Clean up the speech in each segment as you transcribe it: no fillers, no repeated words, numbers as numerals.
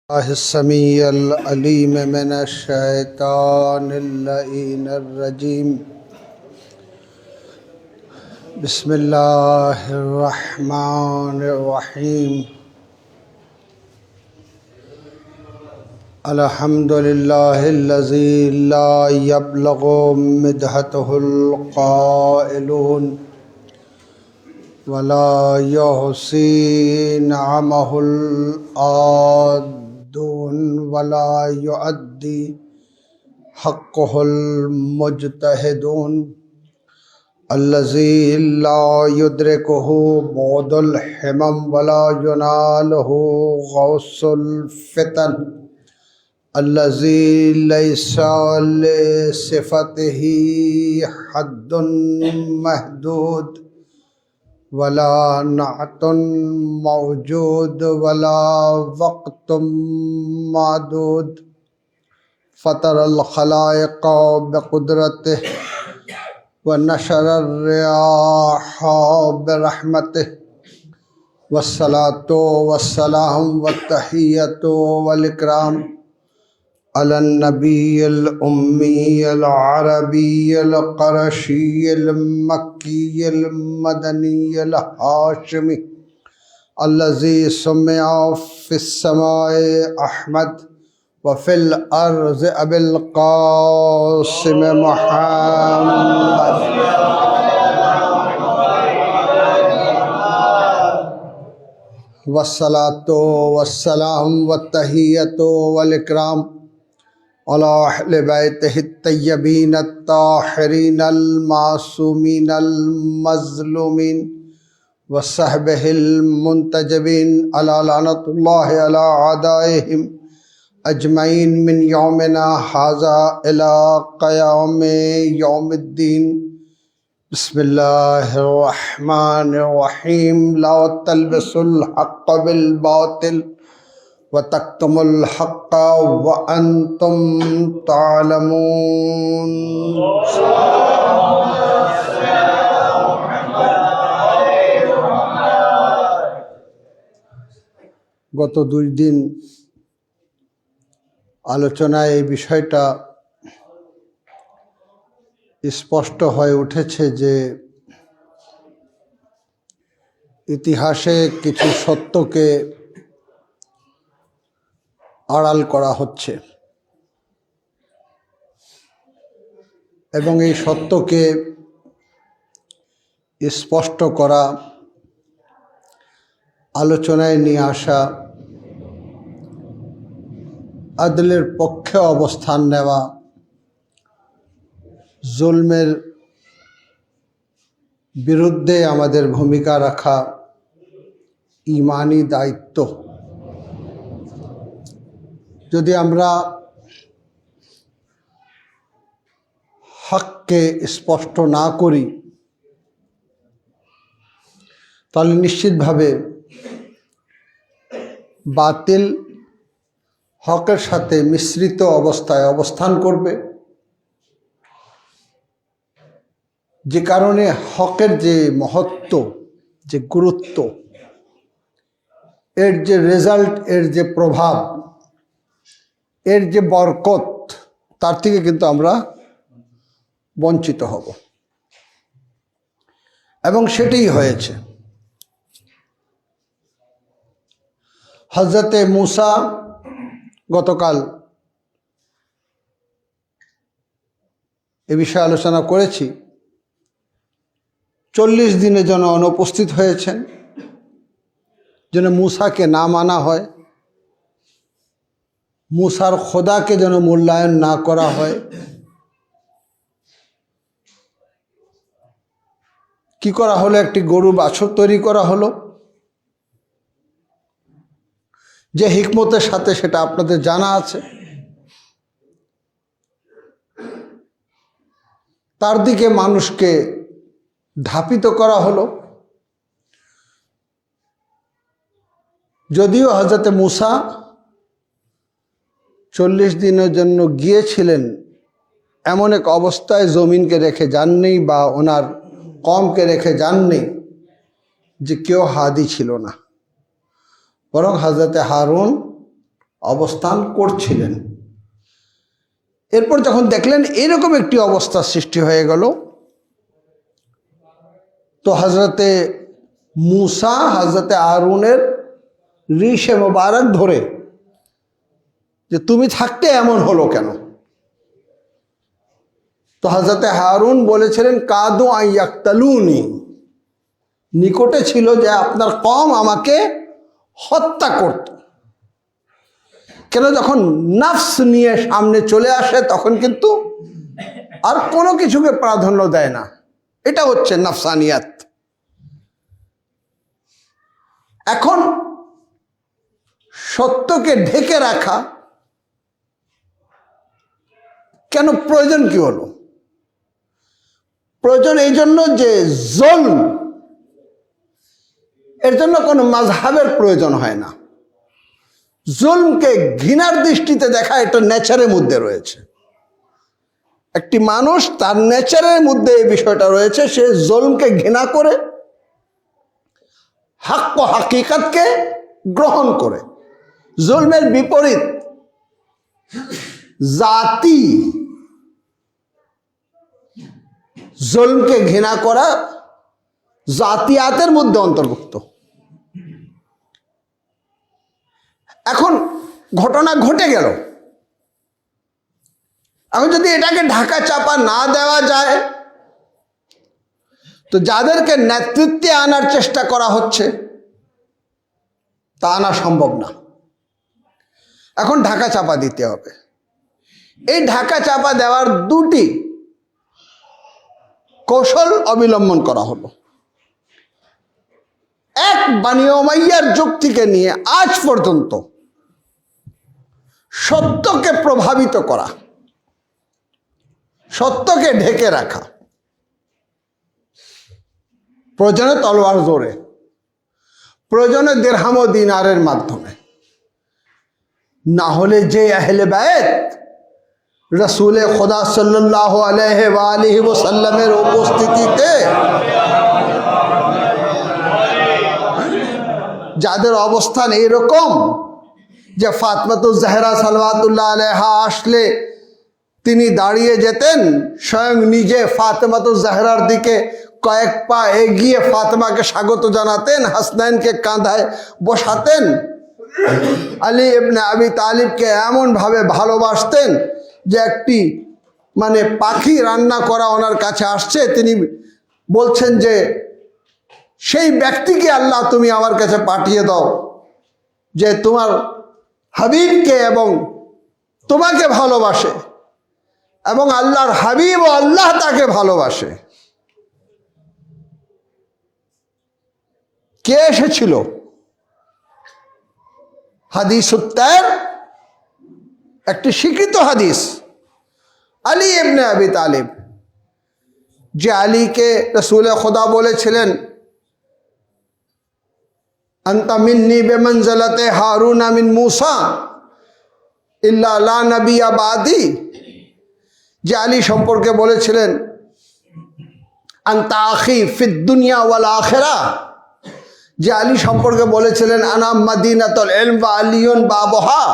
الله السميع العليم من الشيطان اللعين الرجيم. بسم الله الرحمن الرحيم. الحمد لله الذي لا يبلغ مدحته القائلون ولا يحصي نعمه العادون ولا يؤدي حقه المجتهدون الذي لا يدركه بعد الحمم ولا يناله غوص الفتن الذي ليس لصفته حد محدود ولا نعت موجود ولا وقت معدود فطر الخلائق بقدرته ونشر الرياح برحمته والصلاة والسلام والتحية والإكرام على النبي الأمي العربي القرشي المكي المدني الهاشمي الذي سمع في السماء أحمد وفي الأرض أبي القاسم محمد والصلاة والسلام والتحية والإكرام على أهل بيته الطيبين الطاهرين المعصومين المظلومين وصحبه المنتجبين على لعنة الله على أعدائهم أجمعين من يومنا هذا إلى قيام يوم الدين. بسم الله الرحمن الرحيم. لا تلبسوا الحق بالباطل وتكتموا الحق وأنتم تعلمون. গত 2 দিন আলোচনায় এই বিষয়টা স্পষ্ট হয়ে উঠেছে যে ইতিহাসে কিছু সত্যকে আড়াল করা হচ্ছে এবং এই সত্যকে স্পষ্ট করা, আলোচনায় নিয়ে আসা, আদলের পক্ষে অবস্থান নেওয়া, জুলমের বিরুদ্ধে আমাদের ভূমিকা রাখা ঈমানি দায়িত্ব। যদি আমরা হককে স্পষ্ট না করি তাহলে নিশ্চিতভাবে বাতিল হকের সাথে মিশ্রিত অবস্থায় অবস্থান করবে, যে কারণে হকের যে মহত্ব, যে গুরুত্ব, এর যে রেজাল্ট, এর যে প্রভাব, এর যে বরকত, তার থেকে কিন্তু আমরা বঞ্চিত হব এবং সেটাই হয়েছে। হযরতে মূসা, গতকাল এ বিষয়ে আলোচনা করেছি, 40 দিনের জন্য অনুপস্থিত হয়েছেন, যেন মূসাকে না মানা হয়, মূসার খোদাকে যেন মূল্যায়ন না করা হয়। কি করা হলো? একটি গরু বাছুর তৈরি করা হলো, যে হিকমতের সাথে সেটা আপনাদের জানা আছে। তার দিকে মানুষকে ধাপিত করা হলো। যদিও হযরতে মূসা 40 দিনের জন্য গিয়েছিলেন, এমন এক অবস্থায় জমিনকে রেখে যাননি বা ওনার কওমকে রেখে যাননি যে কেউ হাদি ছিল না, বরং হযরতে হারুন অবস্থান করছিলেন। এরপর যখন দেখলেন এরকম একটি অবস্থার সৃষ্টি হয়ে গেল, তো হজরতে মুসা হজরতে হারুনের রিশে মোবারক ধরে যে তুমি থাকতে এমন হলো কেন? তো হজরতে হারুন বলেছিলেন কাদু আইয়াক্তালুনি, নিকটে ছিল যে আপনার কওম আমাকে হত্যা করত। কেন, যখন নফস নিয়ে সামনে চলে আসে তখন কিন্তু আর কোনো কিছুকে প্রাধান্য দেয় না। এটা হচ্ছে নফসানিয়াত। এখন সত্যকে ঢেকে রাখা কেন প্রয়োজন? কি হলো প্রয়োজন? এই জন্য যে জুলম, এর জন্য কোনো মাযহাবের প্রয়োজন হয় না। জুলমকে ঘৃণার দৃষ্টিতে দেখা এটা নেচারের মধ্যে রয়েছে। একটি মানুষ তার নেচারের মধ্যে এই বিষয়টা রয়েছে, সে জুলমকে ঘৃণা করে, হক ও হাকিকতকে গ্রহণ করে। জুলমের বিপরীত জাতি, জুলমকে ঘৃণা করা জাতিয়াতের মধ্যে অন্তর্ভুক্ত। এখন ঘটনা ঘটে গেল, এখন যদি এটাকে ঢাকা চাপা না দেওয়া যায়, তো যাদেরকে নেতৃত্বে আনার চেষ্টা করা হচ্ছে তা আনা সম্ভব না। এখন ঢাকা চাপা দিতে হবে। এই ঢাকা চাপা দেওয়ার দুটি কৌশল অবলম্বন করা হলো। এক, বানি উমাইয়ার যুগ থেকে নিয়ে আজ পর্যন্ত সত্যকে প্রভাবিত করা, সত্যকে ঢেকে রাখা, প্রয়োজনে তলোয়ার জোরে, প্রয়োজনে দিরহাম ও দিনারের মাধ্যমে, না হলে যে আহলে বায়ত রসুল খোদা সাল্লাল্লাহু আলাইহি ওয়া আলিহি ওয়াসাল্লামের উপস্থিতিতে যাদের অবস্থান এইরকম যে ফাতেমাতুজ জাহরা সালাওয়াতুল্লাহ আলাইহা আসলে তিনি দাঁড়িয়ে যেতেন, স্বয়ং নিজে ফাতেমাতুজ জাহরার দিকে কয়েক পা এগিয়ে ফাতেমাকে স্বাগত জানাতেন, হাসনাইনকে কাঁধায় বসাতেন, আলী ইবনে আবি তালিবকে এমনভাবে ভালোবাসতেন যে একটি পাখি রান্না করা ওনার কাছে আসছে, তিনি বলছেন যে সেই ব্যক্তিকে আল্লাহ তুমি আমার কাছে পাঠিয়ে দাও যে তোমার হাবিবকে এবং তোমাকে ভালোবাসে, এবং আল্লাহর হাবিব ও আল্লাহ তাকে ভালোবাসে। কে এসেছিল? হাদিস উত্তর একটি স্বীকৃত হাদিস, আলী ইবনে আবি তালিব, যে আলীকে রসুল খোদা বলেছিলেন আনতা মিন্নি বেমনজলতে হারুন মিন মুসা ইল্লা লা নবিয়্যা বাদি, যে আলী সম্পর্কে বলেছিলেন আনতা আখি ফিদ দুনিয়া ওয়াল আখিরা, যে আলী সম্পর্কে বলেছিলেন আনা মদিনাতুল ইলম ওয়া আলিয়ুন বাবুহা,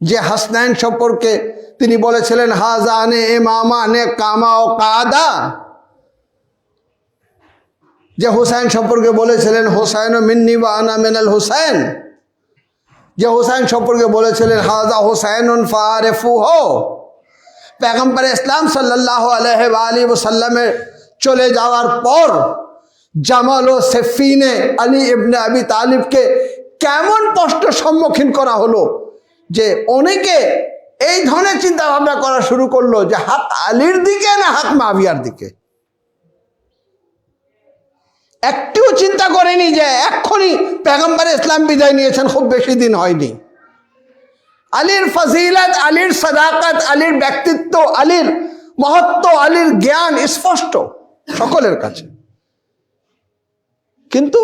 যে হাসনাইন সম্পর্কে তিনি বলেছিলেন হাজানে ইমামানে কামা ও কাদা, যে হুসাইন সম্পর্কে বলেছিলেন হুসাইন মিন্নি ওয়া আনা মিনাল হুসাইন, যে হুসাইন সম্পর্কে বলেছিলেন হাজা হুসাইনুন ফারিফুহু। পয়গম্বর ইসলাম সাল্লাল্লাহু আলাইহি ওয়া আলিহি ওয়াসাল্লামের চলে যাওয়ার পর জামাল ও সিফিনে আলী ইবনে আবি তালিবকে কেমন কষ্টের সম্মুখীন করা হলো যে অনেকে এই ধরনের চিন্তা ভাবনা করা শুরু করলো যে হাত আলীর দিকে না হাত মুআবিয়ার দিকে। একটিও চিন্তা করেনি যে এক্ষুনি পয়গম্বর ইসলাম বিদায় নিয়েছেন, খুব বেশি দিন হয়নি। আলীর ফজিলত, আলীর সাদাকাত, আলীর ব্যক্তিত্ব, আলীর মহত্ব, আলীর জ্ঞান স্পষ্ট সকলের কাছে। কিন্তু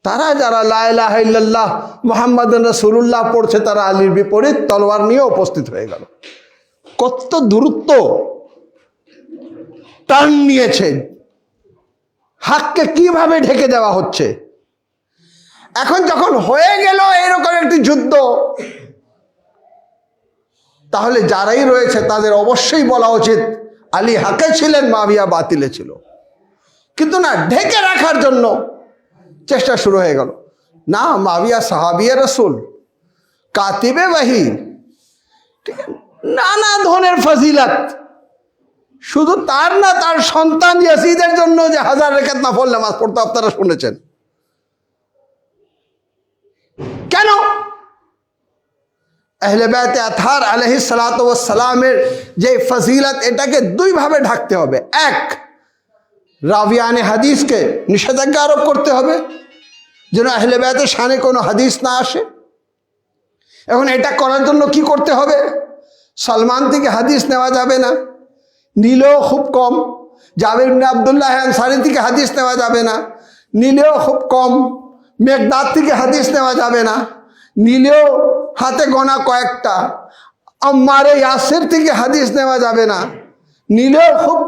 তারা যারা লা ইলাহা ইল্লাল্লাহ মুহাম্মাদুর রাসূলুল্লাহ পড়ছে, তারা আলীর বিপরীত তলোয়ার নিয়ে উপস্থিত হয়ে গেল। কত দূরত্ব টার্ন নিয়েছে, হককে কিভাবে ঢেকে দেওয়া হচ্ছে। এখন যখন হয়ে গেল এরকম একটি যুদ্ধ, তাহলে যারাই রয়েছে তাদের অবশ্যই বলা উচিত আলী হাকে ছিলেন, মুআবিয়া বাতিলে ছিল। কিন্তু না, ঢেকে রাখার জন্য চেষ্টা শুরু হয়ে গেল। না, মুআবিয়া সাহাবিয়ে রাসূল, কাতিবে ওয়াহি, ঠিক আছে, নানা ধরনের ফজিলত। শুধু তার না, তার সন্তান ইয়াসিদের জন্য যে 1000 রাকাত নফল নামাজ পড়তো আপনারা শুনেছেন। কেন? আহলে বাইত আতহার আলাইহিস সালাতু ওয়াস সালামের যে ফজিলত, এটাকে দুই ভাবে ঢাকতে হবে। এক, রাবিয়ানে হাদিসকে নিষেধাজ্ঞা আরোপ করতে হবে যেন আহলে বাইতের শানে কোনো হাদিস না আসে। এখন এটা করার জন্য কি করতে হবে? সালমান থেকে হাদিস নেওয়া যাবে না, নিলেও খুব কম। জাবির ইবনে আব্দুল্লাহ আনসারী থেকে হাদিস নেওয়া যাবে না, নিলেও খুব কম। মেকদাদ থেকে হাদিস নেওয়া যাবে না, নিলেও হাতে গোনা কয়েকটা। আম্মারে ইয়াসির থেকে হাদিস নেওয়া যাবে না, নিলেও খুব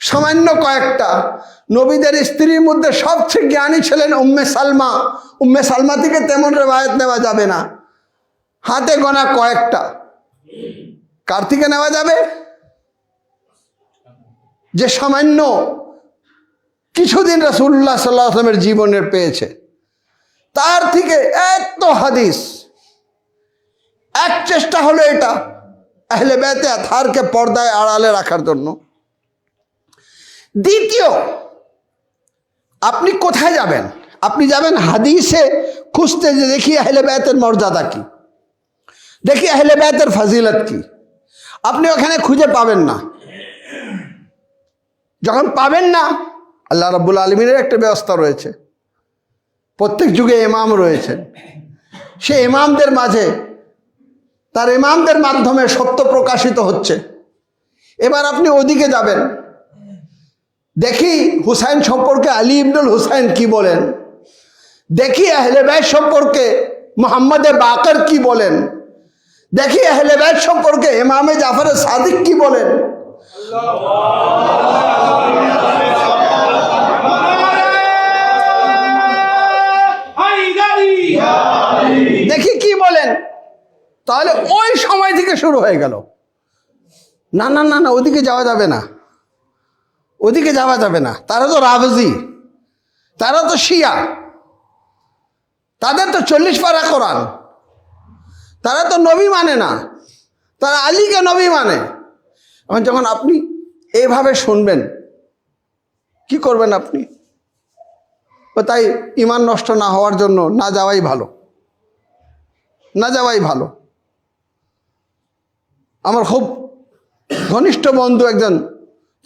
সামান্য কয়েকটা। নবীদের স্ত্রীর মধ্যে সবচেয়ে জ্ঞানী ছিলেন উম্মে সালমা, উম্মে সালমা থেকে তেমন রেওয়ায়েত নেওয়া যাবে না, হাতে গোনা কয়েকটা। কার থেকে নেওয়া যাবে? যে সামান্য কিছুদিন রাসূলুল্লাহ সাল্লাল্লাহু আলাইহি ওয়াসাল্লামের জীবনের পেয়েছে, তার থেকে এত হাদিস। এক চেষ্টা হলো এটা আহলে বাইতে আতহারকে পর্দায় আড়ালে রাখার জন্য। দ্বিতীয়, আপনি কোথায় যাবেন? আপনি যাবেন হাদিসে খুঁজতে, যে দেখি আহলে বাইতের মর্যাদা কি, দেখি আহলে বাইতের ফজিলত কি। আপনি ওখানে খুঁজে পাবেন না। যখন পাবেন না, আল্লাহ রাব্বুল আলামিনের একটা ব্যবস্থা রয়েছে। প্রত্যেক যুগে ইমাম রয়েছেন, সে ইমামদের মাঝে, তার ইমামদের মাধ্যমে সত্য প্রকাশিত হচ্ছে। এবার আপনি ওদিকে যাবেন, দেখি হুসাইন সম্পর্কে আলী ইবনুল হুসাইন কি বলেন, দেখি আহলে বাইত সম্পর্কে মুহাম্মদে বাকর কি বলেন, দেখি আহলে বাইত সম্পর্কে ইমামে জাফর সাদিক কি বলেন। দেখি কি বলেন। তাহলে ওই সময় থেকে শুরু হয়ে গেল, না না না না, ওদিকে যাওয়া যাবে না, ওদিকে যাওয়া যাবে না। তারা তো রাফজি, তারা তো শিয়া, তাদের তো 40 পারা কোরআন, তারা তো নবী মানে না, তারা আলীকে নবী মানে। এখন যখন আপনি এইভাবে শুনবেন, কি করবেন আপনি? তাই ঈমান নষ্ট না হওয়ার জন্য না যাওয়াই ভালো, না যাওয়াই ভালো। আমার খুব ঘনিষ্ঠ বন্ধু একজন,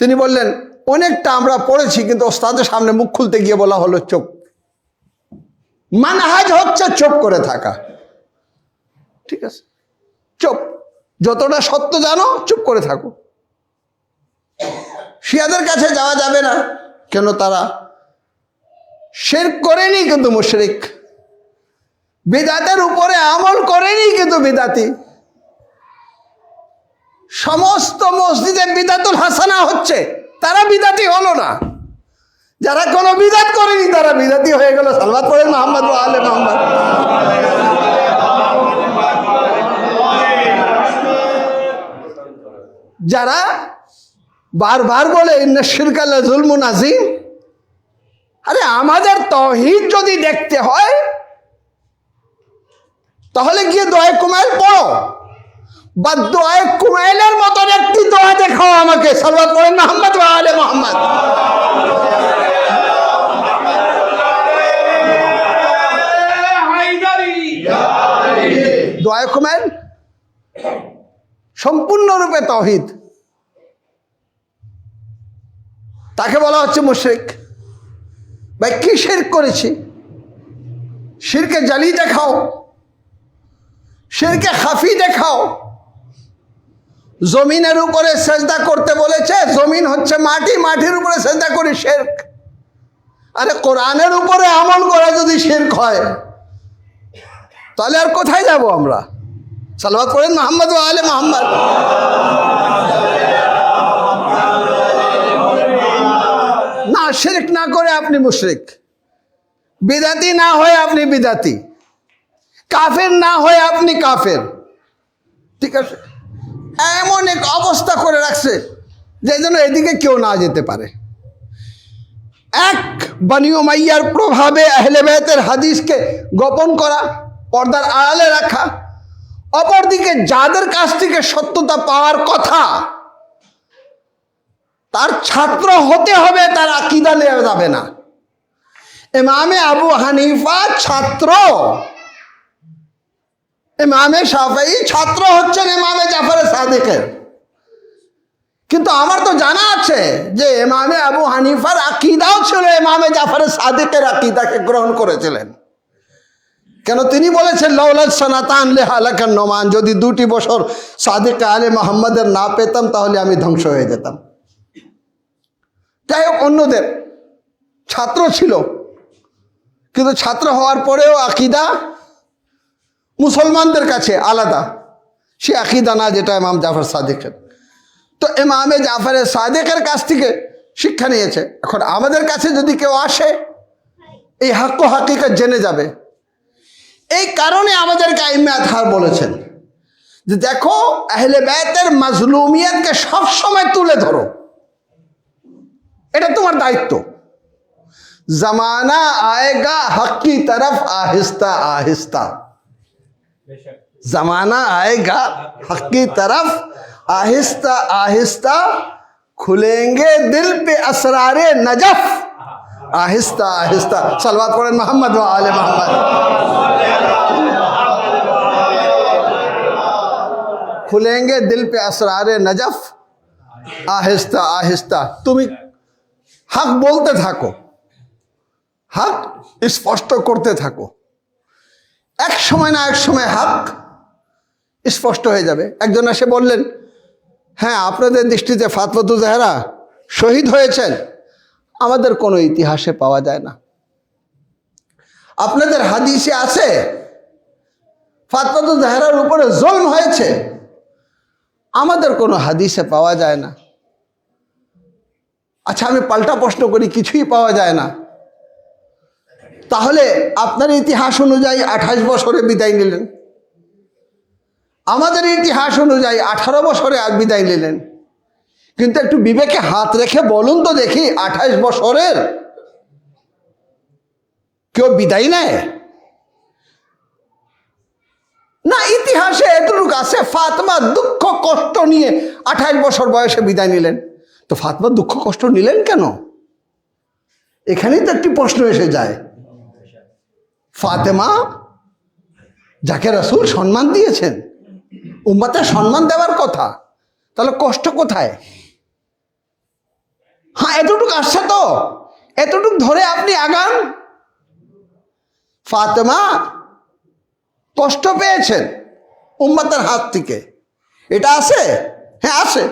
তিনি বললেন, অনেকটা আমরা পড়েছি, কিন্তু ওস্তাদের সামনে মুখ খুলতে গিয়ে বলা হলো চুপ। মানহাজ হচ্ছে চুপ করে থাকা, ঠিক আছে? চুপ, যতটা সত্য জানো চুপ করে থাকো। শিয়াদের কাছে যাওয়া যাবে না, কেন? তারা শিরক করেনি কিন্তু মুশরিক, বিদআতের উপরে আমল করেনি কিন্তু বিদআতি। সমস্ত মসজিদে বিদআতুল হাসানা হচ্ছে, তারা বিদআতি হলো না। যারা কোনো বিদআত করেনি তারা বিদআতি হয়ে গেল। সালাওয়াত পড়েন মুহাম্মদ ওয়া আলে মুহাম্মদ। যারা বারবার বলে ইন্না শিরকা লা যুলমুন আযীম, আরে আমাদের তাওহীদ যদি দেখতে হয় তাহলে গিয়ে দোয়া কুমাইল পড়ো, বা দোয়া কুমাইলের মতন একটি দোয়া দেখাও আমাকে। সালাওয়াত পড়েন মুহাম্মদ ওয়া আলে মুহাম্মদ। দোয়া কুমাইল সম্পূর্ণরূপে তাওহীদ, তাকে বলা হচ্ছে মুশরিক। ভাই কি শিরক করেছি? শিরকে জালি দেখাও, শিরকে খাফি দেখাও। জমিনের উপরে সেজদা করতে বলেছে, জমিন হচ্ছে মাটি, মাটির উপরে সেজদা করি, শিরক। আরে কোরআনের উপরে আমল করা যদি শিরক হয়, তাহলে আর কোথায় যাব আমরা? সালাওয়াত পড়েন মুহাম্মদ ওয়া আলে মুহাম্মদ। না, শিরক না করে আপনি মুশরিক। বিদাতি না হয়ে আপনি বিদাতি, কাফের না হয়ে আপনি কাফের। ঠিক আছে, এমন এক অবস্থা করে রাখছে যে যেন এদিকে কেউ না যেতে পারে। এক, বনি উমাইয়ার প্রভাবে আহলে বাইতের হাদিসকে গোপন করা, পর্দার আড়ালে রাখা। অপরদিকে যাদের কাছ থেকে সত্যতা পাওয়ার কথা, তার ছাত্র হতে হবে, তার আকীদা নেওয়া যাবে না। ইমামে আবু হানিফা ছাত্র, ইমামে শাফেঈ ছাত্র হচ্ছেন ইমামে জাফর সাদিকের। কিন্তু আমার তো জানা আছে যে ইমামে আবু হানিফার আকীদাও ছিল ইমামে জাফর সাদিকের আকীদাকে গ্রহণ করেছিলেন। কেন? তিনি বলেছেন লাউলাত সানাতান লিহালাকান নোমান, যদি 2টি বছর সাদিক আলে মুহাম্মাদের না পেতাম তাহলে আমি ধ্বংস হয়ে যেতাম। যাই হোক, অন্যদের ছাত্র ছিল, কিন্তু ছাত্র হওয়ার পরেও আকীদা মুসলমানদের কাছে আলাদা, সে আকীদা না যেটা ইমাম জাফর সাদিকের। তো ইমামে জাফরের সাদিকের কাছ থেকে শিক্ষা নিয়েছে। এখন আমাদের কাছে যদি কেউ আসে, এই হাক্ক হাকিকত জেনে যাবে। এই কারণে আমাদেরকে আইম্মে আতহার বলেছেন যে দেখো, আহলে বাইতের মাজলুমিয়তকে সবসময় তুলে ধরো, এটা তোমার দায়িত্ব। জমানা আয়েগা হক কি তরফ আহিস্তা আহিস্তা, जमाना आएगा हक की तरफ आहिस्ता आहिस्ता, खुलेंगे दिल पे असरारे नजफ आहिस्ता आहिस्ता। सलवात पढ़ें मोहम्मद व आले मोहम्मद। खुलेंगे दिल पे असरारे नजफ आहिस्ता आहिस्ता। তুমি হক বলতে থাকো, হক স্পষ্ট করতে থাকো, এক সময় না এক সময় হক স্পষ্ট হয়ে যাবে। একজন এসে বললেন, হ্যাঁ আপনাদের দৃষ্টিতে ফাতওয়াতুজ জাহরা শহীদ হয়েছেন, আমাদের কোনো ইতিহাসে পাওয়া যায় না। আপনাদের হাদিসে আছে ফাতওয়াতুজ জাহরার উপরে জুলম হয়েছে, আমাদের কোনো হাদিসে পাওয়া যায় না। আচ্ছা, আমি পাল্টা প্রশ্ন করি, কিছুই পাওয়া যায় না, তাহলে আপনার ইতিহাস অনুযায়ী 28 বছরে বিদায় নিলেন, আমাদের ইতিহাস অনুযায়ী 18 বছরে আর বিদায় নিলেন। কিন্তু একটু বিবেকে হাত রেখে বলুন তো দেখি, 28 বছরের কেউ বিদায় নেয় না? ইতিহাসে এতটুকু আছে, ফাতেমা দুঃখ কষ্ট নিয়ে 28 বছর বয়সে বিদায় নিলেন। তো ফাতেমা দুঃখ কষ্ট নিলেন কেন? এখানেই তো একটি প্রশ্ন এসে যায়। ফাতেমা যাকে রাসূল সম্মান দিয়েছেন, উম্মতের সম্মান দেওয়ার কথা, তাহলে কষ্ট কোথায়? হ্যাঁ, এতটুকু আসছে তো, এতটুকু ধরে আপনি আগান। ফাতেমা কষ্ট পেয়েছেন উম্মতের হাত থেকে, এটা আছে? হ্যাঁ আছে।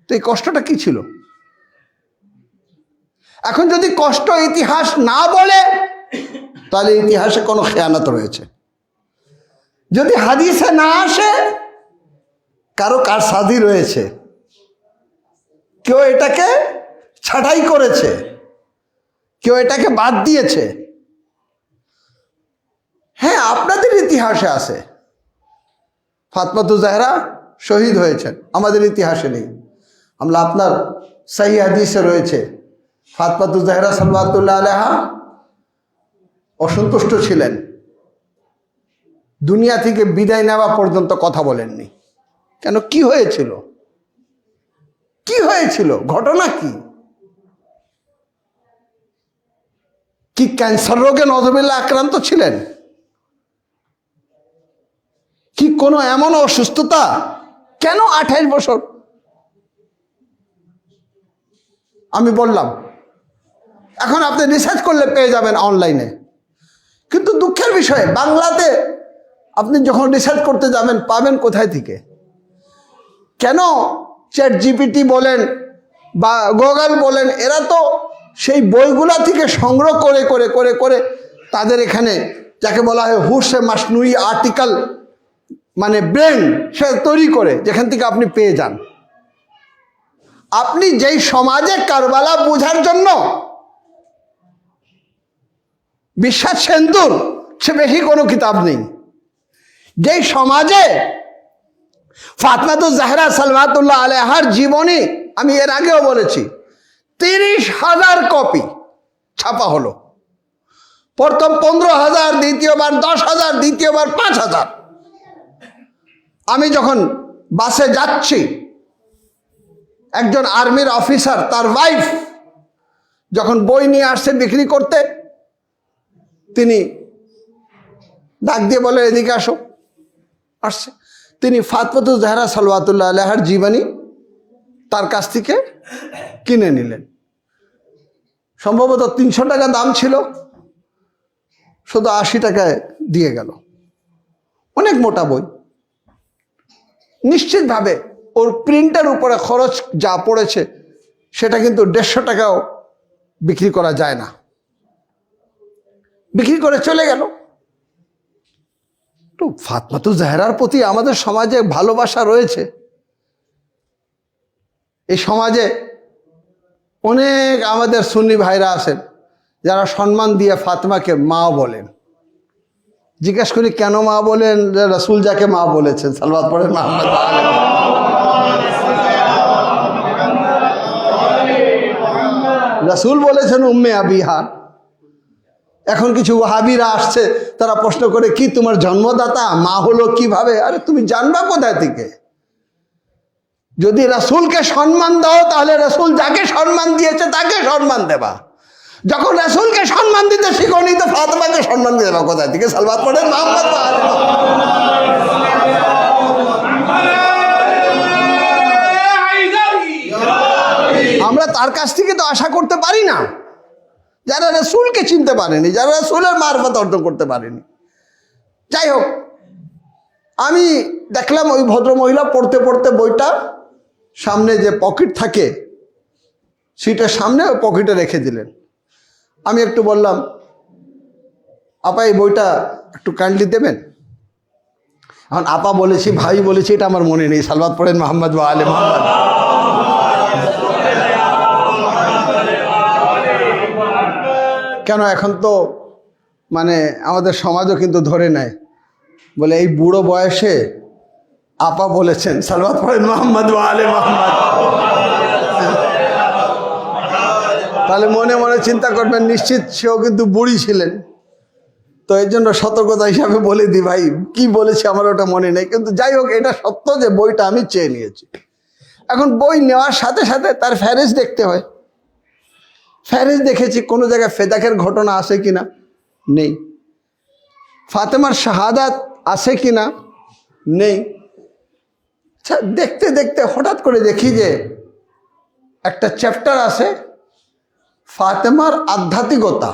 তো এই কষ্টটা কি ছিল? এখন যদি কষ্ট ইতিহাস না বলে, তাহলে ইতিহাসে কোনো খেয়ানত রয়েছে। যদি হাদিসে না আসে, কারো কারসাদি রয়েছে, কেউ এটাকে ছাঁটাই করেছে, কেউ এটাকে বাদ দিয়েছে। হ্যাঁ, আপনাদের ইতিহাসে আছে ফাতওয়াতুজ জাহরা শহীদ হয়েছেন, আমাদের ইতিহাসে নেই। আমরা আপনার সহি হাদিসে রয়েছে ফাতওয়াতুজ জাহরা সাল্লাল্লাহু আলাইহা অসন্তুষ্ট ছিলেন, দুনিয়া থেকে বিদায় নেওয়া পর্যন্ত কথা বলেননি। কেন? কি হয়েছিল? কি হয়েছিল? ঘটনা কি? কি ক্যান্সার রোগে নজরুল্লাহ আক্রান্ত ছিলেন? কি কোনো এমন অসুস্থতা? কেন 28 বছর? আমি বললাম, এখন আপনি রিসার্চ করলে পেয়ে যাবেন অনলাইনে। কিন্তু দুঃখের বিষয়, বাংলাতে আপনি যখন রিসার্চ করতে যাবেন, পাবেন কোথায় থেকে? কেন চ্যাট জিপিটি বলেন বা গুগল বলেন, এরা তো সেই বইগুলা থেকে সংগ্রহ করে করে করে করে তাদের এখানে যাকে বলা হয় হুশে মাসনুই আর্টিকেল, মানে ব্রেন, সে তৈরি করে যেখান থেকে আপনি পেয়ে যান। আপনি যেই সমাজে কারবালা বোঝার জন্য বিশ্বাস সেন্দুর সে বেশি কোনো কিতাব নেই। যেই সমাজে ফাতেমাতুজ জাহরা সালাওয়াতুল্লাহ আলাইহার জীবনী, আমি এর আগেও বলেছি, 30,000 কপি ছাপা হলো। প্রথম 15,000, দ্বিতীয়বার 10,000, দ্বিতীয়বার 5,000। আমি যখন বাসে যাচ্ছি, একজন আর্মির অফিসার তার ওয়াইফ যখন বই নিয়ে আসছে বিক্রি করতে, তিনি ডাক দিয়ে বলে, এদিকে আসো। আসছে, তিনি ফাতেমাতুজ জাহরা সালাওয়াতুল্লাহ আলাইহার জীবনী তার কাছ থেকে কিনে নিলেন। সম্ভবত 300 টাকা দাম ছিল, শুধু 80 টাকায় দিয়ে গেল। অনেক মোটা বই। নিশ্চিতভাবে ওর প্রিন্টের উপরে খরচ যা পড়েছে সেটা কিন্তু 150 টাকাও বিক্রি করা যায় না। বিক্রি করে চলে গেল। তো ফাতেমাতুজ জাহরার প্রতি আমাদের সমাজে ভালোবাসা রয়েছে। এই সমাজে অনেক আমাদের সুন্নি ভাইরা আছেন যারা সম্মান দিয়ে ফাতেমাকে মা বলেন। জিজ্ঞেস করি কেন মা বলেন? রাসূল যাকে মা বলেছেন, সালাওয়াত পড়েন মুহাম্মদ। রাসূল বলেছেন উম্মে আবিহা। এখন কিছু ওয়াহাবিরা আসছে, তারা প্রশ্ন করে, কি তোমার জন্মদাতা মা হলো কিভাবে? আরে তুমি জানবা কোথায় থেকে? যদি রাসূলকে সম্মান দাও তাহলে রাসূল যাকে সম্মান দিয়েছে তাকে সম্মান দেবা। যখন রাসূলকে সম্মান দিতে শিখোনি তো ফাতেমাকে সম্মান দিয়ে দেবা কোথায় থেকে? সালাওয়াত পড়েন মুহাম্মদ। আমরা তার কাছ থেকে তো আশা করতে পারি না যারা রাসূলকে চিনতে পারেনি, যারা রাসূলের মারফত অর্জন করতে পারেনি। যাই হোক, আমি দেখলাম ওই ভদ্রমহিলা পড়তে পড়তে বইটা সামনে যে পকেট থাকে সিটের সামনে ওই পকেটে রেখে দিলেন। আমি একটু বললাম, আপা এই বইটা একটু কাইন্ডলি দেবেন। এখন আপা বলেছি, ভাই বলেছি, এটা আমার মনে নেই। সালাওয়াত পড়েন মুহাম্মদ ওয়া আলে মুহাম্মদ। কেন এখন তো মানে আমাদের সমাজও কিন্তু ধরে নেয়, বলে এই বুড়ো বয়সে আপা বলেছেন। সালাওয়াত পড়েন মুহাম্মদ ওয়া আলে মুহাম্মদ। তাহলে মনে মনে চিন্তা করবেন, নিশ্চিত সেও কিন্তু বুড়ি ছিলেন। তো এর জন্য সতর্কতা হিসাবে বলে দিই, ভাই কি বলেছি আমার ওটা মনে নেই। কিন্তু যাই হোক, এটা সত্য যে বইটা আমি চেয়ে নিয়েছি। এখন বই নেওয়ার সাথে সাথে তার ফ্যারেজ দেখতে হয়। ফ্যারেজ দেখেছি, কোনো জায়গায় ফেদাকের ঘটনা আছে কিনা, নেই। ফাতেমার শাহাদাত আছে কিনা, নেই। আচ্ছা, দেখতে দেখতে হঠাৎ করে দেখি যে একটা চ্যাপ্টার আছে ফাতেমার আধ্যাত্মিকতা,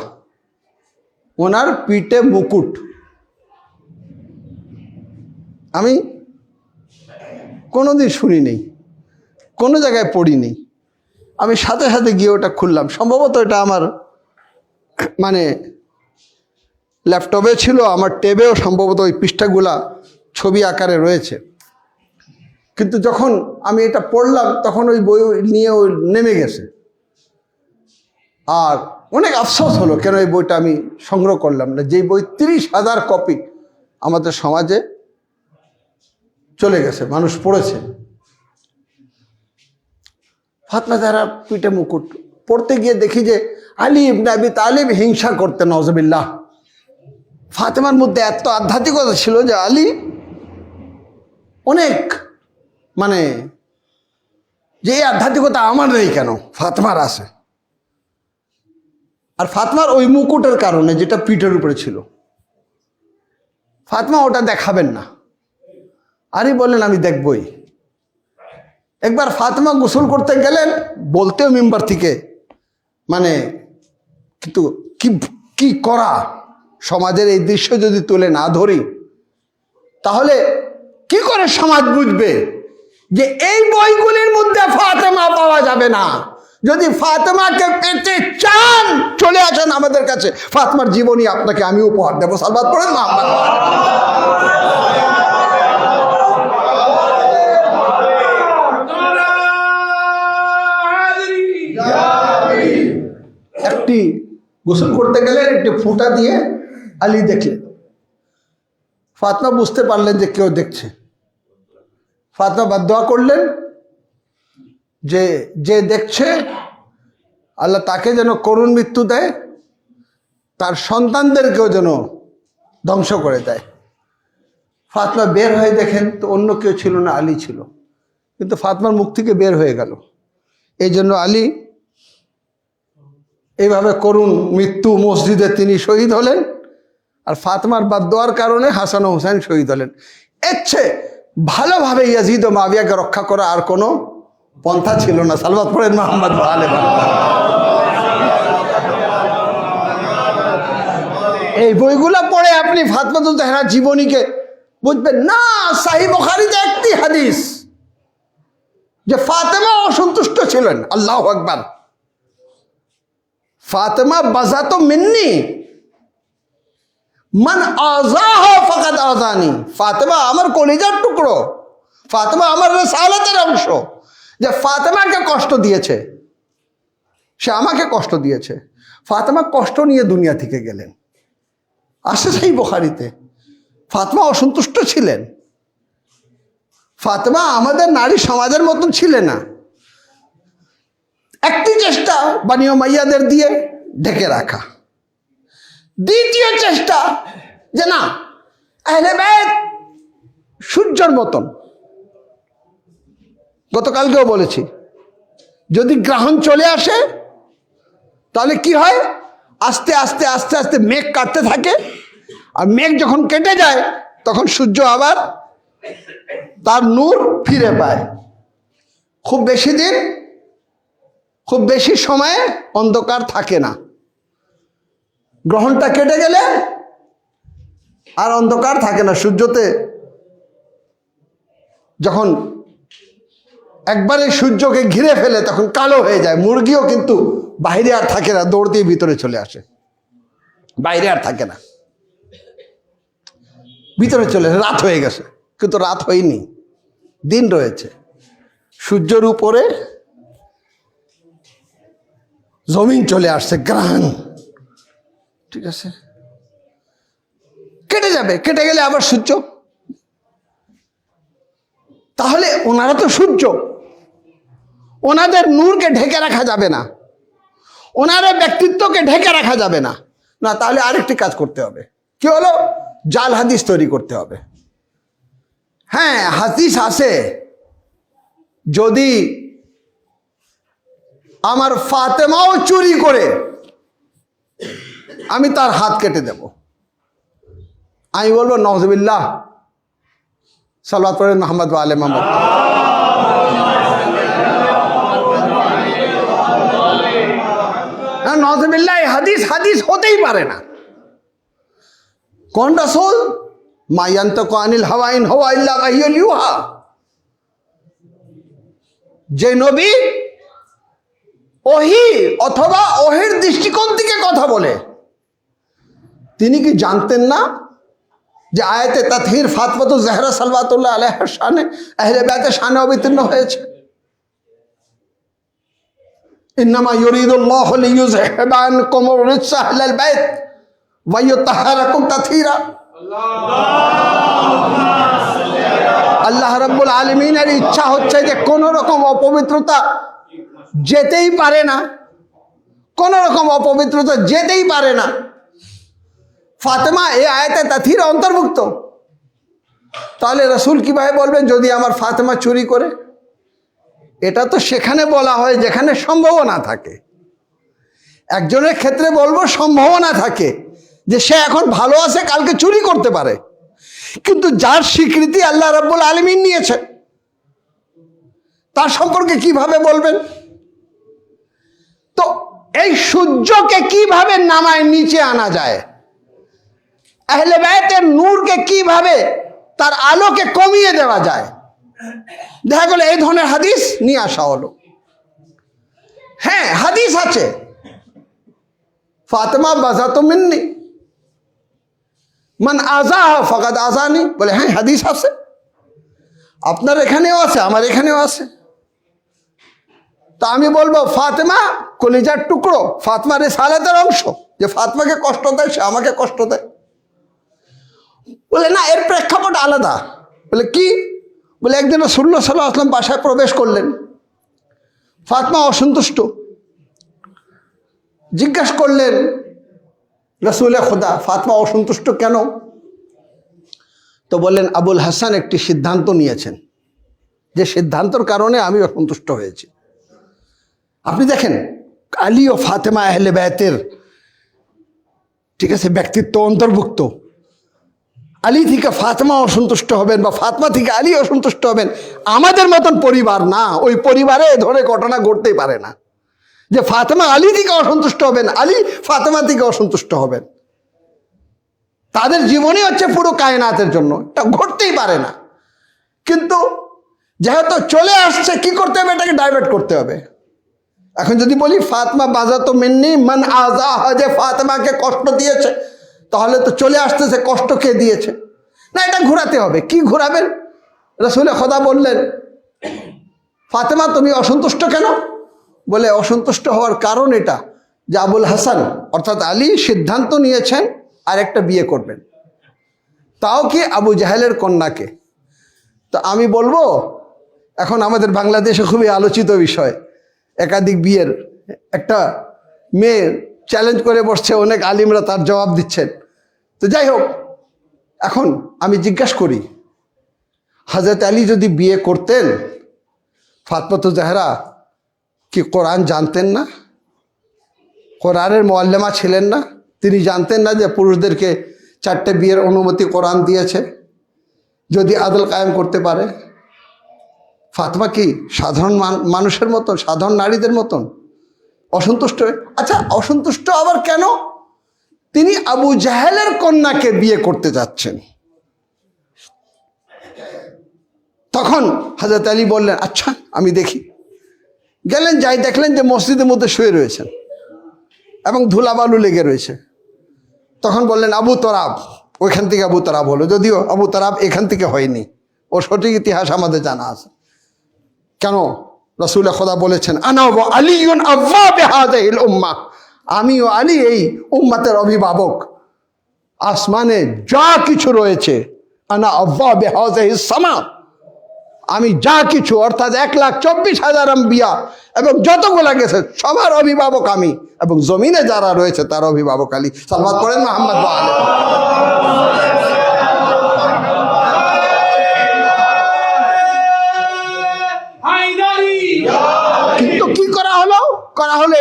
ওনার পিঠে মুকুট। আমি কোনোদিন শুনি নেই, কোনো জায়গায় পড়ি নেই। আমি সাথে সাথে গিয়ে ওটা খুললাম। সম্ভবত এটা আমার মানে ল্যাপটপে ছিল, আমার ট্যাবেও সম্ভবত ওই পৃষ্ঠাগুলা ছবি আকারে রয়েছে। কিন্তু যখন আমি এটা পড়লাম তখন ওই বই নিয়ে ওই নেমে গেছে। আর অনেক আফসোস হলো, কেন এই বইটা আমি সংগ্রহ করলাম না। যেই বই 30,000 কপি আমাদের সমাজে চলে গেছে, মানুষ পড়েছে। ফাতেমা জাহরা পিঠে মুকুট পড়তে গিয়ে দেখি যে আলী ইবনে আবি তালিব হিংসা করতেন, নাউজুবিল্লাহ। ফাতেমার মধ্যে এত আধ্যাত্মিকতা ছিল যে আলী অনেক মানে যে আধ্যাত্মিকতা আমার নেই কেন, ফাতেমার আছে। আর ফাতেমার ওই মুকুটের কারণে, যেটা পিঠের উপরে ছিল, ফাতেমা ওটা দেখাবেন না। আলী বললেন আমি দেখবই। একবার ফাতেমা গোসল করতে গেলেন, বলতেও মেম্বার থেকে, মানে কিন্তু কি করা, সমাজের এই দৃশ্য যদি তুলে না ধরি তাহলে কি করে সমাজ বুঝবে যে এই বইগুলির মধ্যে ফাতেমা পাওয়া যাবে না। যদি ফাতেমাকে পেতে চান চলে আসেন আমাদের কাছে, ফাতেমার জীবনী আপনাকে আমি উপহার দেবো। সালাওয়াত পড়েন মুহাম্মদ। একটি গোসল করতে গেলেন, একটি ফুটা দিয়ে আলী দেখলেন। ফাতেমা বুঝতে পারলেন যে কেউ দেখছে। ফাতেমা বদদুয়া করলেন যে যে দেখছে আল্লাহ তাকে যেন করুণ মৃত্যু দেয়, তার সন্তানদেরকেও যেন ধ্বংস করে দেয়। ফাতেমা বের হয়ে দেখেন তো অন্য কেউ ছিল না, আলী ছিল। কিন্তু ফাতেমার মুখ থেকে বের হয়ে গেল। এই জন্য আলী এইভাবে করুণ মৃত্যু মসজিদে তিনি শহীদ হলেন। আর ফাতেমার বদদুয়ার কারণে হাসান ও হুসাইন শহীদ হলেন। এর চেয়ে ভালোভাবে ইয়াজিদ ও মুআবিয়াকে রক্ষা করা আর কোনো পন্থা ছিল না। সালওয়াত পড়েন মুহাম্মদ ওয়া আলে মুহাম্মদ। এই বইগুলো পড়ে আপনি ফাতেমাতুজ জাহরা জীবনীকে বুঝবেন না। সহিহ বুখারীতে একটি হাদিস যে ফাতেমা অসন্তুষ্ট ছিলেন। আল্লাহু আকবার। ফাতেমা বাজাতো মিন্নি মান আযাহা ফাকাদ আযানি। ফাতেমা আমার কলিজার টুকরো, ফাতেমা আমার রিসালাতের অংশ। যে ফাতেমাকে কষ্ট দিয়েছে, সে আমাকে কষ্ট দিয়েছে। ফাতেমা কষ্ট নিয়ে দুনিয়া থেকে গেলেন, আসে সেই বুখারীতে। ফাতেমা অসন্তুষ্ট ছিলেন। ফাতেমা আমাদের নারী সমাজের মতন ছিলেন না। একটি চেষ্টা বনি উমাইয়াদের দিয়ে ঢেকে রাখা, দ্বিতীয় চেষ্টা যে না আহলে বাইত সূর্যের মতন। গতকালকেও বলেছি, যদি গ্রহণ চলে আসে তাহলে কি হয়, আস্তে আস্তে আস্তে আস্তে মেঘ কাটতে থাকে। আর মেঘ যখন কেটে যায় তখন সূর্য আবার তার নূর ফিরে পায়। খুব বেশি দিন, খুব বেশি সময়ে অন্ধকার থাকে না। গ্রহণটা কেটে গেলে আর অন্ধকার থাকে না। সূর্যতে যখন একবারে সূর্যকে ঘিরে ফেলে তখন কালো হয়ে যায়। মুরগিও কিন্তু বাইরে আর থাকে না, দৌড় দিয়ে ভিতরে চলে আসে, বাইরে আর থাকে না, ভিতরে চলে। রাত হয়ে গেছে, কিন্তু রাত হয়নি, দিন রয়েছে। সূর্যের উপরে জমিন চলে আসছে, গ্রহণ। ঠিক আছে, কেটে যাবে, কেটে গেলে আবার সূর্য। তাহলে ওনারা তো সূর্য, ওনাদের নূরকে ঢেকে রাখা যাবে না, ওনাদের ব্যক্তিত্বকে ঢেকে রাখা যাবে না। না, তাহলে আরেকটি কাজ করতে হবে। কি হলো? জাল হাদিস তৈরি করতে হবে। হ্যাঁ, হাদিস আছে, যদি আমার ফাতেমাও চুরি করে আমি তার হাত কেটে দেব, আমি বলবো নাউজুবিল্লাহ, সাল্লাত পড়েন মুহাম্মদ ওয়া আলে মুহাম্মদ। নাউজুবিল্লাহ, হাদিস হাদিস হতেই পারে না। কোন রাসূল? মা ইয়ানতাকু আনিল হাওয়া ইন হুয়া ইল্লা ওয়াহিয়ুন ইউহা। যে নবী ওহী অথবা ওহীর দৃষ্টিকোণ থেকে কথা বলে, তিনি কি জানতেন না যে আয়াতে তাতহীর ফাতেমাতুজ জাহরা সাল্লাল্লাহু আলাইহার শানে আহলে বাইতের শানে অবতীর্ণ হয়েছে? ইন্নামা ইউরিদুল্লাহু লিইয়ুযহিবা আনকুমুর রিজসা আহলাল বাইত ওয়া ইউতাহহিরাকুম তাতহীরা। আল্লাহ রাব্বুল আলামিনের ইচ্ছা হচ্ছে যে কোন রকম অপবিত্রতা যেতেই পারে না, কোন রকম অপবিত্রতা যেতেই পারে না। ফাতেমা এই আয়াতে তাতহীর অন্তর্ভুক্ত। তাহলে রাসূল কিভাবে বলবেন যদি আমার ফাতেমা চুরি করে? এটা তো সেখানে বলা হয় যেখানে সম্ভাবনা থাকে। একজনের ক্ষেত্রে বলবো সম্ভাবনা থাকে যে সে এখন ভালো আছে, কালকে চুরি করতে পারে, কিন্তু যার স্বীকৃতি আল্লাহ রাব্বুল আলামিন নিয়েছে তার সম্পর্কে কিভাবে বলবেন? তো এই সূর্যকে কিভাবে নামায় নিচে আনা যায়, আহলে বাইতের নূরকে কিভাবে তার আলোকে কমিয়ে দেওয়া যায়, দেখা গেল এই ধরনের হাদিস নিয়ে আসা হলো। হ্যাঁ, হাদিস আছে, ফাতেমা বাজাতো মিন্নি মান আযাহা ফাকাদ আযানি। বলে হ্যাঁ, হাদিস আছে, আপনার এখানেও আছে, আমার এখানেও আছে। তা আমি বলবো ফাতেমা কলিজার টুকরো, ফাতেমা রিসালাতের অংশ। যে ফাতেমাকে কষ্ট দেয়, সে আমাকে কষ্ট দেয়? বলে না, এর প্রেক্ষাপট আলাদা। বলে কি? বলে একদিন রাসূলুল্লাহ সাল্লাল্লাহু আলাইহি ওয়াসাল্লাম বাসায় প্রবেশ করলেন, ফাতেমা অসন্তুষ্ট, জিজ্ঞাসা করলেন রাসূলে খোদা, ফাতেমা অসন্তুষ্ট কেন? তো বললেন, আবুল হাসান একটি সিদ্ধান্ত নিয়েছেন, যে সিদ্ধান্তর কারণে আমি অসন্তুষ্ট হয়েছি। আপনি দেখেন, আলী ও ফাতেমা আহলে বাইতের, ঠিক আছে, ব্যক্তিত্ব অন্তর্ভুক্ত। আলী থেকে ফাতেমা অসন্তুষ্ট হবেন বা ফাতেমা থেকে আলী অসন্তুষ্ট হবেন, আমাদের মতন পরিবার না, ওই পরিবারে এ ধরনের ঘটনা ঘটতেই পারে না যে ফাতেমা আলী থেকে অসন্তুষ্ট হবেন, আলী ফাতেমা থেকে অসন্তুষ্ট হবেন। তাদের জীবনই হচ্ছে পুরো কায়নাতের জন্য, এটা ঘটতেই পারে না। কিন্তু যেহেতু চলে আসছে, কি করতে হবে? এটাকে ডাইভার্ট করতে হবে। এখন যদি বলি ফাতেমা বাজাতো মিন্নি মান আযা, যে ফাতেমাকে কষ্ট দিয়েছে, তাহলে তো চলে আসতেছে কষ্ট কে দিয়েছে? না, এটা ঘোরাতে হবে। কি ঘোরাবেন? রাসূলে খোদা বললেন, ফাতেমা তুমি অসন্তুষ্ট কেন? বলে অসন্তুষ্ট হওয়ার কারণ এটা যে আবুল হাসান অর্থাৎ আলী সিদ্ধান্ত নিয়েছেন আর একটা বিয়ে করবেন, তাও কি আবু জাহেলের কন্যাকে। তো আমি বলবো, এখন আমাদের বাংলাদেশে খুবই আলোচিত বিষয় একাধিক বিয়ের। একটা মেয়ে চ্যালেঞ্জ করে বসছে, অনেক আলিমরা তার জবাব দিচ্ছেন। তো যাই হোক, এখন আমি জিজ্ঞাসা করি, হযরত আলী যদি বিয়ে করতেন, ফাতেমা জাহরা কি কোরআন জানতেন না? কোরআনের মুআল্লিমা ছিলেন না? তিনি জানতেন না যে পুরুষদেরকে 4টে বিয়ের অনুমতি কোরআন দিয়েছে যদি আদল কায়েম করতে পারে? ফাতেমা কি সাধারণ মানুষের মতন, সাধারণ নারীদের মতন অসন্তুষ্ট? আচ্ছা, অসন্তুষ্ট আবার কেন? তিনি আবু জাহেলের কন্যাকে বিয়ে করতে যাচ্ছেন। তখন হযরত আলী বললেন, আচ্ছা আমি দেখি। গেলেন, যাই দেখলেন যে মসজিদের মধ্যে শুয়ে রয়েছেন এবং ধুলাবালু লেগে রয়েছে। তখন বললেন, আবু তরাব। ওইখান থেকে আবু তরাব হলো, যদিও আবু তরাব এখান থেকে হয়নি, ও সঠিক ইতিহাস আমাদের জানা আছে। কেন? রাসূলে খোদা বলেছেন, আনা ওয়া আলিয়ুন আব্বা বিহাযিহিল উম্মাহ, আমি ও আলী এই উম্মতের অভিভাবক। আসমানে যা কিছু রয়েছে, আনা আব্বা বিহাযিহিস সামা, আমি যা কিছু অর্থাৎ 1,24,000 আম্বিয়া এবং যতগুলা গেছে সবার অভিভাবক আমি, এবং জমিনে যারা রয়েছে তার অভিভাবক আলী। সাল্লাল্লাহু করেন মুহাম্মদ ওয়া আলিহি। কিন্তু কি করা হলো?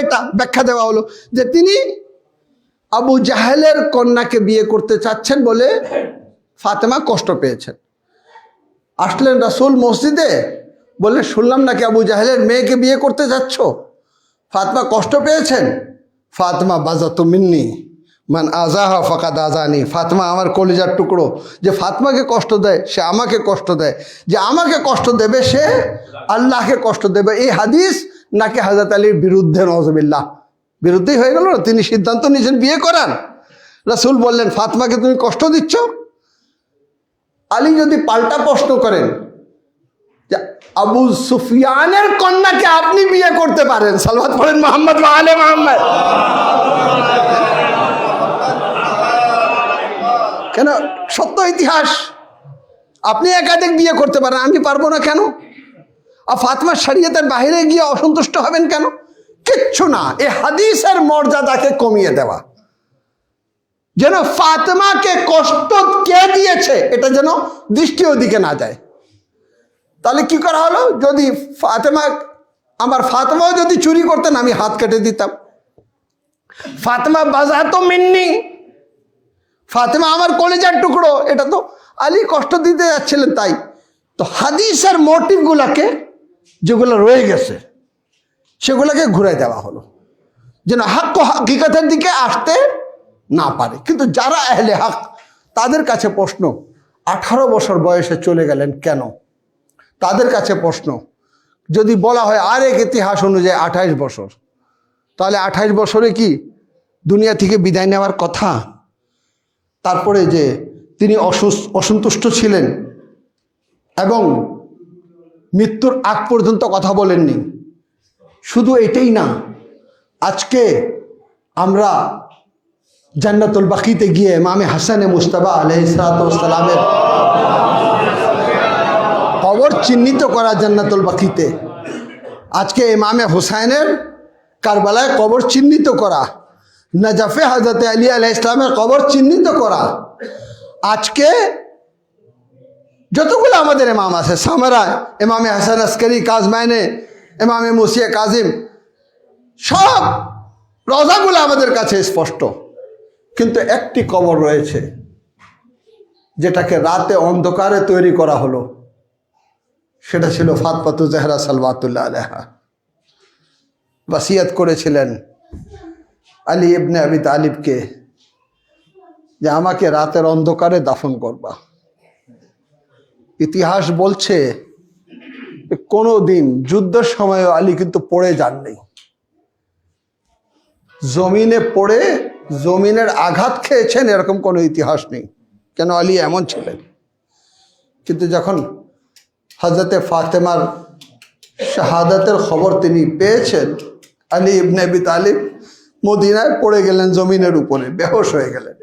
এটা ব্যাখ্যা দেওয়া হলো যে তিনি আবু জাহেলের কন্যাকে বিয়ে করতে চাচ্ছেন বলে ফাতেমা কষ্ট পেয়েছেন। আসলেন রাসূল মসজিদে, বললেন, শুনলাম নাকি আবু জাহেলের মেয়েকে বিয়ে করতে যাচ্ছ? ফাতেমা কষ্ট পেয়েছেন। ফাতেমা বাজাতু মিন্নি মান আযাহা ফাকাদ আযানি, ফাতেমা আমার কলিজার টুকরো। যে ফাতেমাকে কষ্ট দেয় সে আমাকে কষ্ট দেয়, যে আমাকে কষ্ট দেবে সে আল্লাহকে কষ্ট দেবে। এই হাদিস নাকি হযরত আলীর বিরুদ্ধে, নওয়াজুবিল্লাহ, বিরুদ্ধেই হয়ে গেল না। তিনি সিদ্ধান্ত নিয়েছেন বিয়ে করান। রাসূল বললেন, ফাতেমাকে তুমি কষ্ট দিচ্ছ। আলী যদি পাল্টা প্রশ্ন করেন যে আবু সুফিয়ানের কন্যাকে আপনি বিয়ে করতে পারেন, সালাওয়াত পড়েন মুহাম্মদ ওয়া আলে মুহাম্মদ। কেন? সত্য ইতিহাস। আপনি একাধিক বিয়ে করতে পারেন, আমি পারবো না কেন? আর ফাতেমা শরীয়তের বাইরে গিয়ে অসন্তুষ্ট হবেন কেন? কিচ্ছু না, এই হাদিসের মর্যাদাকে কমিয়ে দেওয়া, যেন ফাতেমাকে কষ্ট কে দিয়েছে এটা যেন দৃষ্টি ওদিকে না যায়। তাহলে কি করা হলো? যদি আমার ফাতেমাও যদি চুরি করতেন, আমি হাত কেটে দিতাম। ফাতেমা বাজাতো মিন্নি, ফাতেমা আমার কলিজার টুকরো, এটা তো আলী কষ্ট দিতে যাচ্ছিলেন। তাই তো হাদিসের মোটিভগুলোকে যেগুলো রয়ে গেছে সেগুলোকে ঘুরাই দেওয়া হলো, যেন হক ও হাকিকতের দিকে আসতে না পারে। কিন্তু যারা আহলে হক, তাদের কাছে প্রশ্ন, 18 বছর বয়সে চলে গেলেন কেন? তাদের কাছে প্রশ্ন। যদি বলা হয় আরেক ইতিহাস অনুযায়ী 28 বছর, তাহলে 28 বছরে কি দুনিয়া থেকে বিদায় নেওয়ার কথা? তারপরে যে তিনি অসন্তুষ্ট ছিলেন এবং মৃত্যুর আগ পর্যন্ত কথা বলেননি। শুধু এটাই না, আজকে আমরা জান্নাতুল বাকিতে গিয়ে ইমামে হাসানে মুজতবা আলাইহিস সালামের কবর চিহ্নিত করা জান্নাতুল বাকিতে। আজকে ইমামে হুসাইনের কারবালায় কবর চিহ্নিত করা, নজফে হযরত আলী আলাইহিস সালামের কবর চিহ্নিত করা। আজকে যতগুলো আমাদের ইমাম আছে, সামারায় ইমামে হাসান আসকারি, কাজমাইনে ইমামে মুসিয়া কাজিম, সব রওজাগুলো আমাদের কাছে স্পষ্ট। কিন্তু একটি কবর রয়েছে যেটাকে রাতে অন্ধকারে তৈরি করা হলো, সেটা ছিল ফাতেমা জাহরা সালাওয়াতুল্লাহ আলাইহা। ওয়াসিয়াত করেছিলেন আলী ইবনে আবি তালিবকে যে আমাকে রাতের অন্ধকারে দাফন করবা। ইতিহাস বলছে কোনো দিন যুদ্ধের সময়ও আলী কিন্তু পড়ে যাননি, জমিনে পড়ে জমিনের আঘাত খেয়েছেন এরকম কোনো ইতিহাস নেই। কেন? আলী এমন ছিলেন। কিন্তু যখন হযরতে ফাতেমার শাহাদাতের খবর তিনি পেয়েছেন, আলী ইবনে আবি তালিব মদিনায় পড়ে গেলেন, জমিনের উপরে বেহুশ হয়ে গেলেন,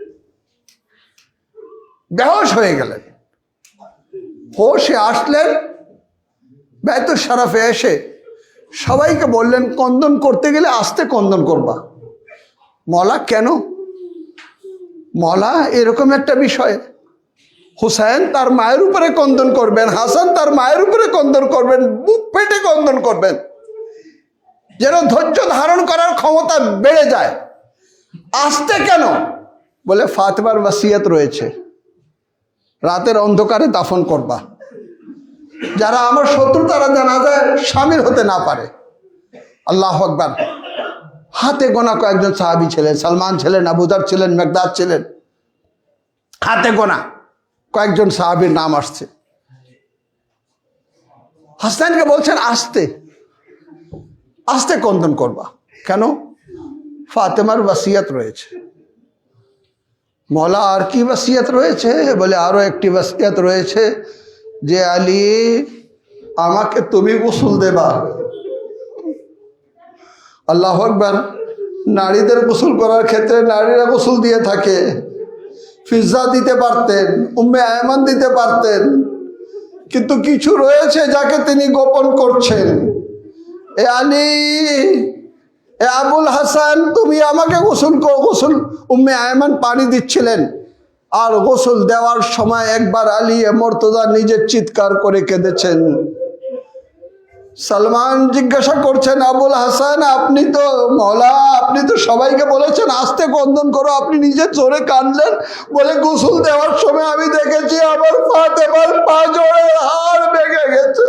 বেহুশ হয়ে গেলেন। হোশে আসলেন, বাইতুল শরফে এসে সবাইকে বললেন কন্দন করতে গেলে আস্তে কন্দন করবা। মওলা কেন? মওলা এরকম একটা বিষয়, হুসাইন তার মায়ের উপরে কন্দন করবেন, হাসান তার মায়ের উপরে কন্দন করবেন, বুক পেটে কন্দন করবেন, যেন ধৈর্য ধারণ করার ক্ষমতা বেড়ে যায়। আস্তে কেন? বলে ফাতেমার ওয়াসিয়ত রয়েছে, রাতের অন্ধকারে দাফন করবা, যারা আমার শত্রু তারা জানাজায় শামিল হতে না পারে। আল্লাহু আকবার। হাতে গোনা কয়েকজন সাহাবী ছিলেন, সালমান ছিলেন, আবু যর ছিলেন, মিকদাদ ছিলেন, হাতে গোনা কয়েকজন সাহাবীর নাম আসছে। হাসানকে বলছেন আস্তে আস্তে কন্দন করবা। কেন? ফাতেমার ওয়াসিয়ত রয়েছে। মওলা আর কি ওয়াসিয়ত রয়েছে? বলে আরো একটি ওয়াসিয়ত রয়েছে যে আলী আমাকে তুমি গোসল দেবা। আল্লাহু আকবার। নারীদের গোসল করার ক্ষেত্রে নারীরা গোসল দিয়ে থাকে, ফিজা দিতে পারতেন, উম্মে আয়মান দিতে পারতেন, কিন্তু কিছু রয়েছে যাকে তিনি গোপন করছেন। এ আলী, এ আবুল হাসান, তুমি আমাকে গোসল গোসল। উম্মে আয়মান পানি দিচ্ছিলেন, আর গোসল দেওয়ার সময় একবার আলী মুর্তজা নিজের চিৎকার করে কেঁদেছেন। সালমান জিজ্ঞাসা করছেন আবুল হাসান, আপনি তো মওলা, আপনি তো সবাইকে বলেছেন আস্তে কন্দন করো, আপনি নিজে জোরে কাঁদলেন। বলে গোসল দেওয়ার সময় আমি দেখেছি আমার ফাতেমার পা জোড়ের হাড় ভেঙে গেছে।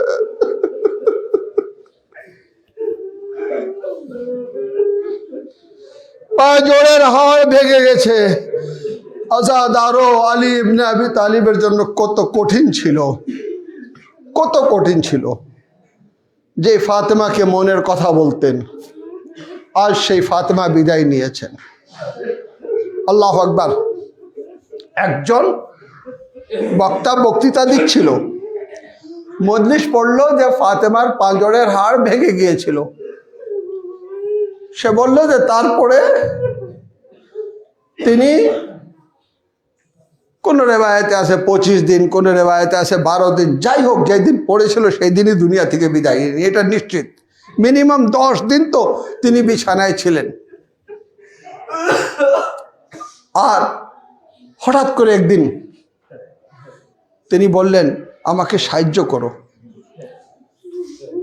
পা জোড়ের হাড় ভেঙে গেছে। আজাদারো আলী ইবনে আবি তালিবের জন্য কত কঠিন ছিল, কত কঠিন ছিল যে ফাতেমাকে মনের কথা বলতেন। আজ সেই ফাতেমা বিদায় নিয়েছেন। আল্লাহু আকবার। একজন বক্তা বক্তৃতা দিচ্ছিল, মজলিস পড়লো যে ফাতেমার পাঁজরের হাড় ভেঙে গিয়েছিল। সে বলল যে তারপরে তিনি, কোন রেবায়েতে আছে 25 দিন, কোন রেবায়েতে আছে 12 দিন, যাই হোক যেদিন পড়েছিল সেই দিনই দুনিয়া থেকে বিদায় নিয়ে, এটা নিশ্চিত। মিনিমাম 10 দিন তো তিনি বিছানায় ছিলেন। আর হঠাৎ করে একদিন তিনি বললেন আমাকে সাহায্য করো।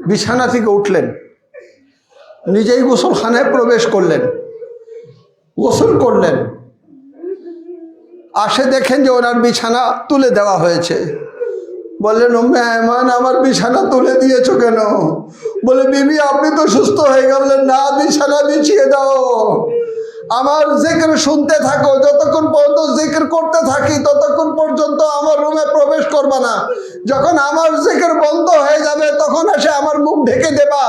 বিছানা থেকে উঠলেন, নিজেই গোসলখানায় প্রবেশ করলেন, গোসল করলেন। আসে দেখেন যে ওনার বিছানা তুলে দেওয়া হয়েছে। বললেন উম্মে আয়মান, আমার বিছানা তুলে দিয়েছো কেন? বলে বিবি আপনি তো সুস্থ হয়ে গেলেন, না বিছানা বিছিয়ে দাও, আমার জিকির শুনতে থাকো, যতক্ষণ পর্যন্ত জিকির করতে থাকি ততক্ষণ পর্যন্ত আমার রুমে প্রবেশ করবা না। যখন আমার জিকির বন্ধ হয়ে যাবে তখন এসে আমার মুখ ঢেকে দেবা।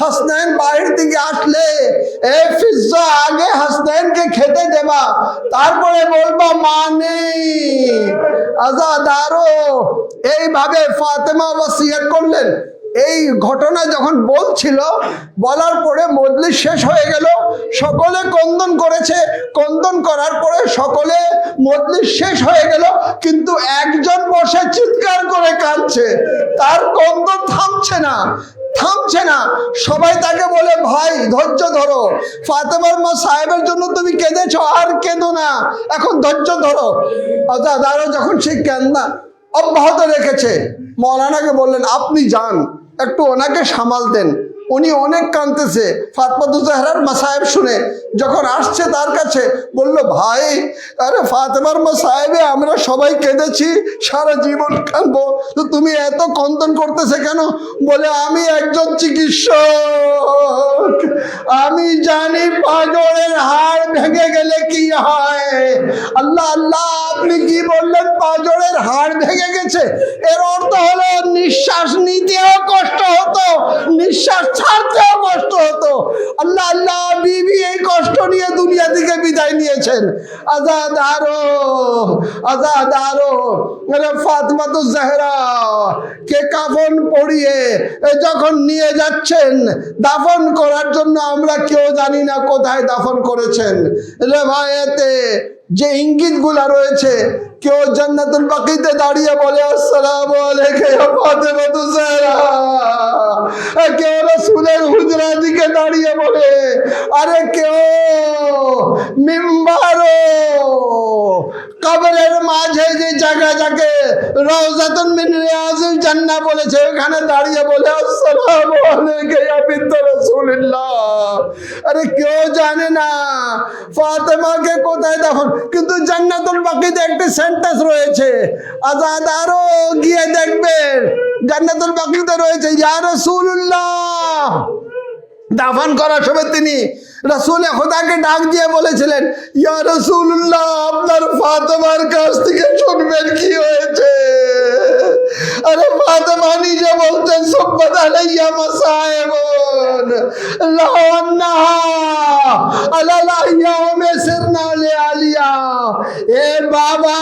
হাসনাইন বাহির থেকে আসলে এই ফিজ্জা আগে হাসনাইনকে খেতে দেবা, তারপরে বলবা মা নেই, আজাদারো। এইভাবে ফাতেমা ওয়াসিয়ত করলেন। এই ঘটনা যখন বলছিল, বলার পরে মজলিস শেষ হয়ে গেল, সকলে কন্দন করেছে, কন্দন করার পরে সকলে মজলিস শেষ হয়ে গেল, কিন্তু একজন বসে চিৎকার করে কাঁদছে, তার কন্দন থামছে না, থামছে না। সবাই তাকে বলে, ভাই ধৈর্য ধরো, ফাতেমার মা সাহেবের জন্য তুমি কেঁদেছো, আর কেঁদো না, এখন ধৈর্য ধরো। আরো যখন সেই কান্না অব্যাহত রেখেছে, মৌলানাকে বললেন, আপনি যান, একটু ওনাকে সামাল দেন, উনি অনেক কাঁদতেছে। ফাতেমাতুজ জাহরার মা সাহেব শুনে যখন আসছে তার কাছে, বলল, ভাই আরে ফাতেমার মা সাহেবে আমরা সবাই কেঁদেছি, সারা জীবন কাঁদবো, তো তুমি এত কন্দন করতেছে কেন? বলে, আমি একজন চিকিৎসক, আমি জানি পাঁজরের হাড় ভেঙে গেলে কি হয়। আল্লাহ আল্লাহ, আপনি কি বললেন পাঁজরের হাড় ভেঙে গেছে? এর অর্থ হলো নিঃশ্বাস নিতেও কষ্ট হতো, নিঃশ্বাস ছাড়তেও কষ্ট হতো। আল্লাহ আল্লাহ, বিবি এই কষ্ট নিয়ে দুনিয়া থেকে বিদায় নিয়েছেন। আজাদ আরো, আজাদ আরো। ফাতেমাতুজ জাহরা কে কাফন পরিয়ে যখন নিয়ে যাচ্ছেন দাফন করার জন্য, আমরা কেউ জানি না কোথায় দাফন করেছেন। রেভায়েতে যে ইঙ্গিত গুলা রয়েছে, কেউ জান্নাতুল বাকিতে দাঁড়িয়ে বলে, আসসালামু আলাইকা ইয়া ফাতেমাতুজ জাহরা, কেউ রাসূলের হুজরা দিকে দাঁড়িয়ে বলে, আরে কেউ মিম্বারও কবরের মাঝে যে জায়গা যাকে রওজাতুন মিন রিয়াজিল জান্নাহ বলেছে, ওখানে দাঁড়িয়ে বলে, আসসালামু আলাইকা ইয়া বিনত রাসূলুল্লাহ। আরে কেউ জানে না ফাতেমাকে কোথায় দাফন, কিন্তু জান্নাতুল বাকিতে একটি সেন্টেন্স রয়েছে, আজাদ আরো গিয়ে দেখবেন জান্নাতুল বাকিতে রয়েছে, ইয়া রাসূলুল্লাহ। দাফন করার সময় তিনি রাসূল খোদাকে ডাক দিয়ে বলেছিলেন, ইয়া রাসূলুল্লাহ, আপনার ফাতেমার কাছ থেকে শুনবেন কি হয়েছে। আরে ফাতেমা নিজে বলতেন, সুব্বাত আলাইয়া মাসায়েবুন লাওয়ান্নাহা আলাল আইয়ামে সিরনা লিআলিয়া। এ বাবা,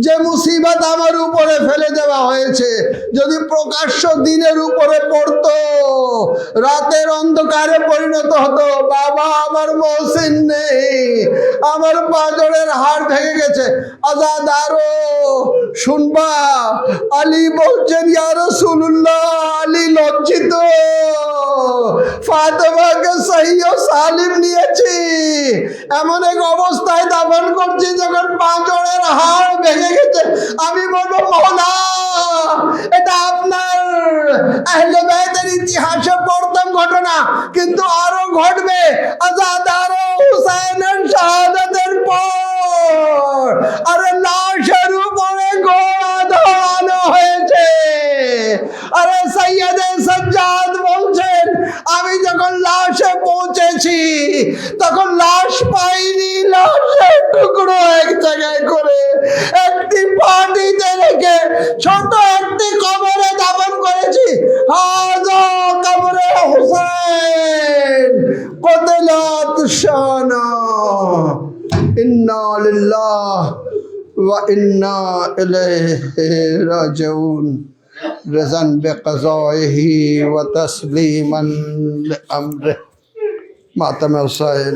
যে মুসিবত আমার উপরে ফেলে দেওয়া হয়েছে, যদি প্রকাশ্য দিনের উপরে পড়তো, রাতের অন্ধকারে পরিণত হতো। বাবা, আমার মহসিন নেই, আমার পাঁজরের হাড় ভেঙে গেছে। আজাদ আরো শুনবা, আলী বলছেন, ইয়া রাসূলুল্লাহ, আলী লজ্জিত, ফাতেমাকে সহি ও সালিম নিয়েছি, এমন এক অবস্থায় দাফন করছি যখন পাঁজরের হাড় ভেঙে গেছে। আমি বলবো, মওলা, এটা আপনার আহলে বাইতের ইতিহাসে প্রথম ঘটনা, কিন্তু আরো ঘটবে। আজাদ আরো হুসাইনের শাহাদাতের পর আরে লাশের উপরে ঘোড়া ধরানো হয়েছে। আরে সৈয়দে সাজ্জাদ বলছেন, আমি যখন লাশে পৌঁছেছি তখন লাশ পাইনি, লাশের টুকরো এক জায়গায় করে একটি পাটিতে রেখে ছোট একটি কবরে দাফন করেছি। হাজা কবরে হুসাইন কতলাত শানা। ইন্না লিল্লাহি ওয়া ইন্না ইলাইহি রাজিউন। রাজান বিকাযাইহি ওয়া তাসলিমান লিআমরিহি। মাতামে হুসাইন।